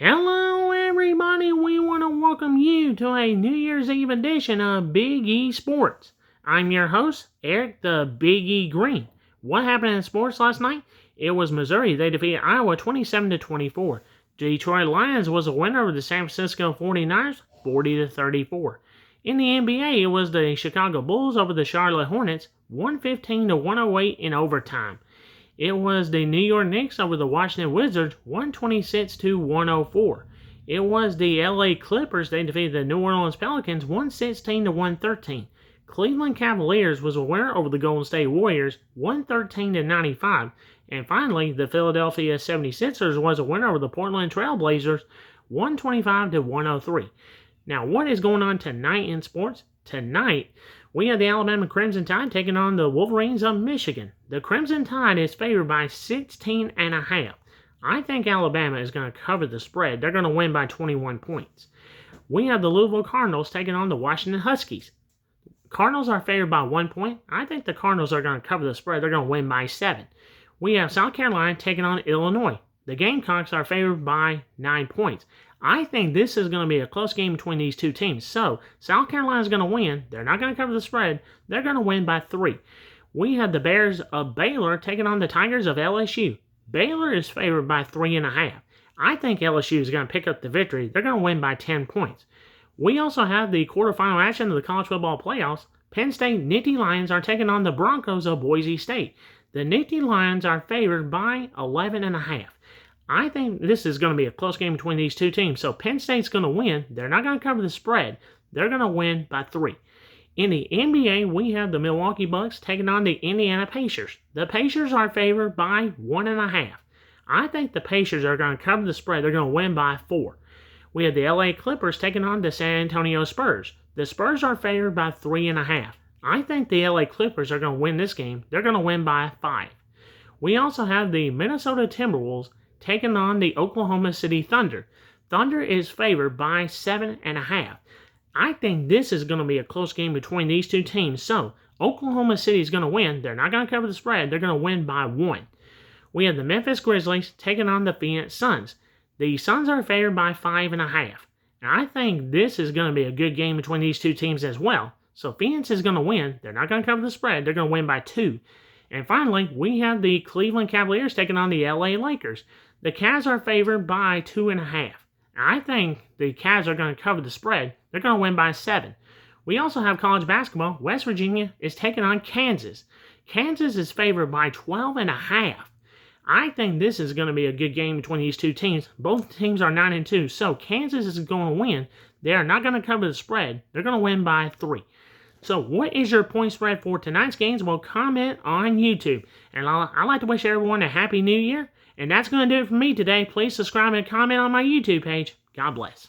Hello, everybody. We want to welcome you to a New Year's Eve edition of Big E Sports. I'm your host, Eric the Big E Green. What happened in sports last night? It was Missouri. They defeated Iowa 27-24. Detroit Lions was a winner over the San Francisco 49ers 40-34. In the NBA, it was the Chicago Bulls over the Charlotte Hornets 115-108 in overtime. It was the New York Knicks over the Washington Wizards 126-104. It was the LA Clippers. They defeated the New Orleans Pelicans 116-113. Cleveland Cavaliers was a winner over the Golden State Warriors 113-95. And finally, the Philadelphia 76ers was a winner over the Portland Trail Blazers 125-103. Now, what is going on tonight in sports? Tonight, we have the Alabama Crimson Tide taking on the Wolverines of Michigan. The Crimson Tide is favored by 16.5. I think Alabama is going to cover the spread. They're going to win by 21 points. We have the Louisville Cardinals taking on the Washington Huskies. Cardinals are favored by 1 point. I think the Cardinals are going to cover the spread. They're going to win by 7. We have South Carolina taking on Illinois. The Gamecocks are favored by 9 points. I think this is going to be a close game between these two teams. So, South Carolina is going to win. They're not going to cover the spread. They're going to win by 3. We have the Bears of Baylor taking on the Tigers of LSU. Baylor is favored by 3.5. I think LSU is going to pick up the victory. They're going to win by 10 points. We also have the quarterfinal action of the college football playoffs. Penn State Nittany Lions are taking on the Broncos of Boise State. The Nittany Lions are favored by 11.5. I think this is going to be a close game between these two teams. So Penn State's going to win. They're not going to cover the spread. They're going to win by 3. In the NBA, we have the Milwaukee Bucks taking on the Indiana Pacers. The Pacers are favored by 1.5. I think the Pacers are going to cover the spread. They're going to win by 4. We have the LA Clippers taking on the San Antonio Spurs. The Spurs are favored by 3.5. I think the LA Clippers are going to win this game. They're going to win by 5. We also have the Minnesota Timberwolves taking on the Oklahoma City Thunder. Thunder is favored by 7.5. I think this is going to be a close game between these two teams. So, Oklahoma City is going to win. They're not going to cover the spread. They're going to win by 1. We have the Memphis Grizzlies taking on the Phoenix Suns. The Suns are favored by 5.5. And I think this is going to be a good game between these two teams as well. So, Phoenix is going to win. They're not going to cover the spread. They're going to win by 2. And finally, we have the Cleveland Cavaliers taking on the LA Lakers. The Cavs are favored by 2.5. I think the Cavs are going to cover the spread. They're going to win by 7. We also have college basketball. West Virginia is taking on Kansas. Kansas is favored by 12.5. I think this is going to be a good game between these two teams. Both teams are 9-2, so Kansas is going to win. They are not going to cover the spread. They're going to win by 3. So what is your point spread for tonight's games? Well, comment on YouTube. And I'd like to wish everyone a Happy New Year. And that's going to do it for me today. Please subscribe and comment on my YouTube page. God bless.